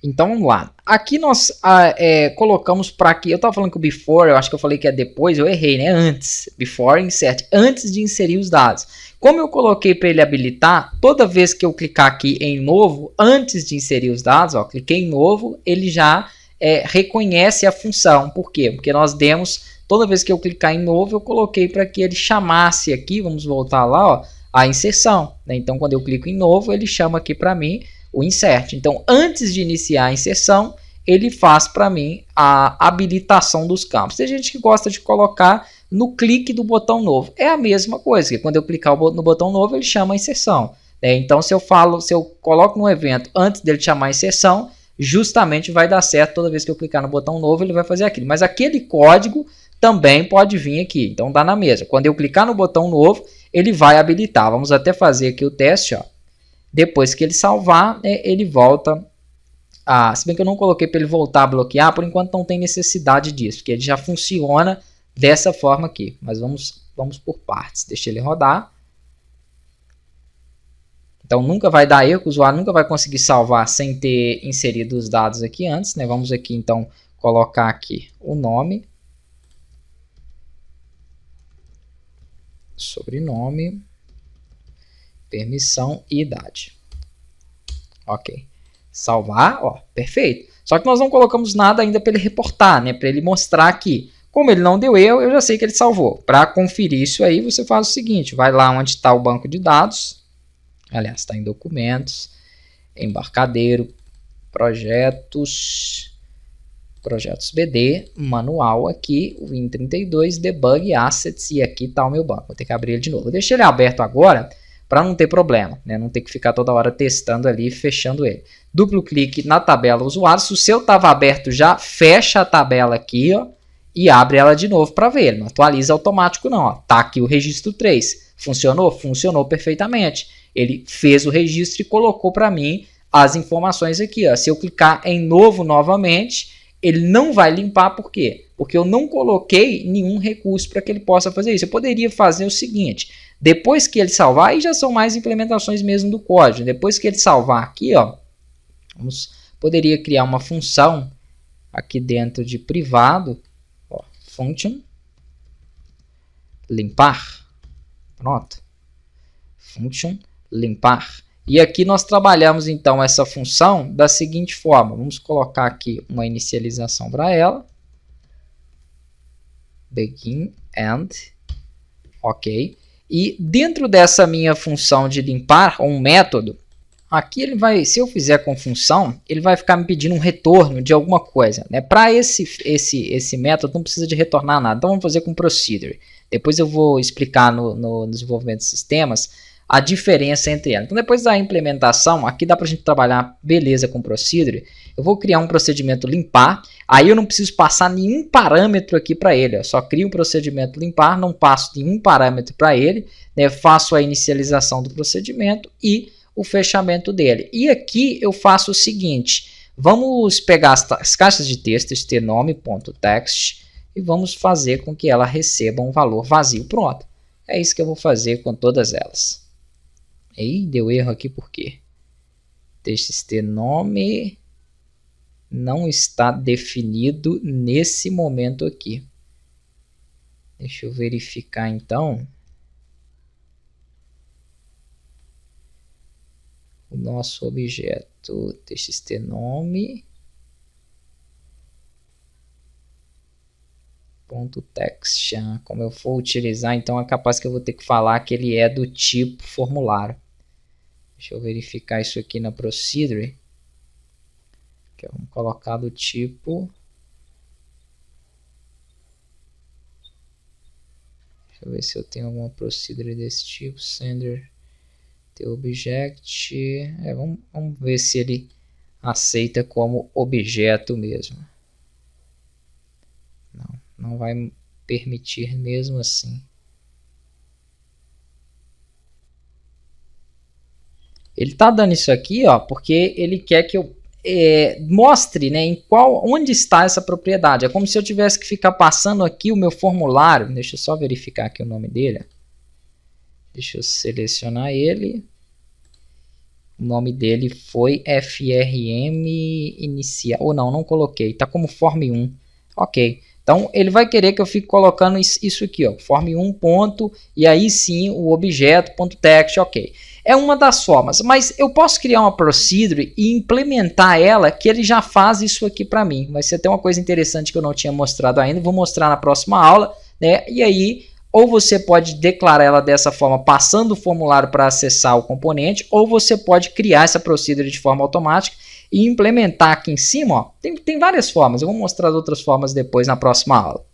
Então vamos lá. Aqui nós colocamos para aqui. Eu estava falando que o before, eu acho que eu falei que é depois, eu errei, né? Antes. Before insert, antes de inserir os dados. Como eu coloquei para ele habilitar, toda vez que eu clicar aqui em novo, antes de inserir os dados, ó, cliquei em novo, ele já reconhece a função. Por quê? Porque nós demos, toda vez que eu clicar em novo, eu coloquei para que ele chamasse aqui, vamos voltar lá, ó, a inserção. Né? Então quando eu clico em novo, ele chama aqui para mim o insert. Então, antes de iniciar a inserção, ele faz para mim a habilitação dos campos. Tem gente que gosta de colocar no clique do botão novo. É a mesma coisa, que quando eu clicar no botão novo, ele chama a inserção. Então, se eu coloco no evento antes dele chamar a inserção, justamente vai dar certo toda vez que eu clicar no botão novo, ele vai fazer aquilo. Mas aquele código também pode vir aqui. Então, dá na mesma. Quando eu clicar no botão novo, ele vai habilitar. Vamos até fazer aqui o teste, ó. Depois que ele salvar, ele volta a... Se bem que eu não coloquei para ele voltar a bloquear, por enquanto não tem necessidade disso, porque ele já funciona dessa forma aqui. Mas vamos por partes. Deixa ele rodar. Então nunca vai dar erro, o usuário nunca vai conseguir salvar sem ter inserido os dados aqui antes. Né? Vamos aqui então colocar aqui o nome, sobrenome, permissão e idade. Ok. Salvar, ó, perfeito. Só que nós não colocamos nada ainda para ele reportar, né? Para ele mostrar aqui. Como ele não deu erro, eu já sei que ele salvou. Para conferir isso aí, você faz o seguinte. Vai lá onde está o banco de dados. Aliás, está em documentos. Embarcadeiro. Projetos BD. Manual aqui. O Win32. Debug Assets. E aqui está o meu banco. Vou ter que abrir ele de novo. Eu deixei ele aberto agora para não ter problema, né? Não ter que ficar toda hora testando ali e fechando ele. Duplo clique na tabela usuário. Se o seu estava aberto já, fecha a tabela aqui, ó, e abre ela de novo para ver. Ele não atualiza automático não. Ó. Tá aqui o registro 3. Funcionou? Funcionou perfeitamente. Ele fez o registro e colocou para mim as informações aqui. Ó. Se eu clicar em novo novamente, ele não vai limpar. Por quê? Porque eu não coloquei nenhum recurso para que ele possa fazer isso. Eu poderia fazer o seguinte... Depois que ele salvar, aí já são mais implementações mesmo do código. Depois que ele salvar aqui, ó, poderia criar uma função aqui dentro de privado, ó, function, limpar, pronto, function, limpar. E aqui nós trabalhamos então essa função da seguinte forma, vamos colocar aqui uma inicialização para ela, begin, end, ok. E dentro dessa minha função de limpar, um método, aqui ele vai, se eu fizer com função, ele vai ficar me pedindo um retorno de alguma coisa. Né? Para esse método não precisa de retornar nada, então vamos fazer com procedure. Depois eu vou explicar no desenvolvimento de sistemas a diferença entre elas. Então depois da implementação, aqui dá para a gente trabalhar beleza com procedure. Eu vou criar um procedimento limpar, aí eu não preciso passar nenhum parâmetro aqui para ele. Eu só crio um procedimento limpar, não passo nenhum parâmetro para ele, né? Faço a inicialização do procedimento e o fechamento dele. E aqui eu faço o seguinte, vamos pegar as caixas de texto, este nome.text, e vamos fazer com que ela receba um valor vazio. Pronto, é isso que eu vou fazer com todas elas. Ei, deu erro aqui por quê? Txt nome não está definido nesse momento aqui. Deixa eu verificar então. O nosso objeto txt nome .text. Como eu for utilizar, então é capaz que eu vou ter que falar que ele é do tipo formulário. Deixa eu verificar isso aqui na procedure. Vamos colocar do tipo. Deixa eu ver se eu tenho alguma procedure desse tipo. Sender the object. Vamos ver se ele aceita como objeto mesmo. Não vai permitir mesmo assim. Ele está dando isso aqui, ó, porque ele quer que eu mostre, né, onde está essa propriedade. É como se eu tivesse que ficar passando aqui o meu formulário. Deixa eu só verificar aqui o nome dele. Deixa eu selecionar ele. O nome dele foi FRM inicial, ou não coloquei, tá como form1, ok. Então ele vai querer que eu fique colocando isso aqui, ó, form1 ponto, e aí sim o objeto.text, ok. É uma das formas, mas eu posso criar uma procedure e implementar ela, que ele já faz isso aqui para mim. Vai ser até uma coisa interessante que eu não tinha mostrado ainda, vou mostrar na próxima aula, né? E aí, ou você pode declarar ela dessa forma, passando o formulário para acessar o componente, ou você pode criar essa procedure de forma automática e implementar aqui em cima. Ó, tem várias formas, eu vou mostrar outras formas depois na próxima aula.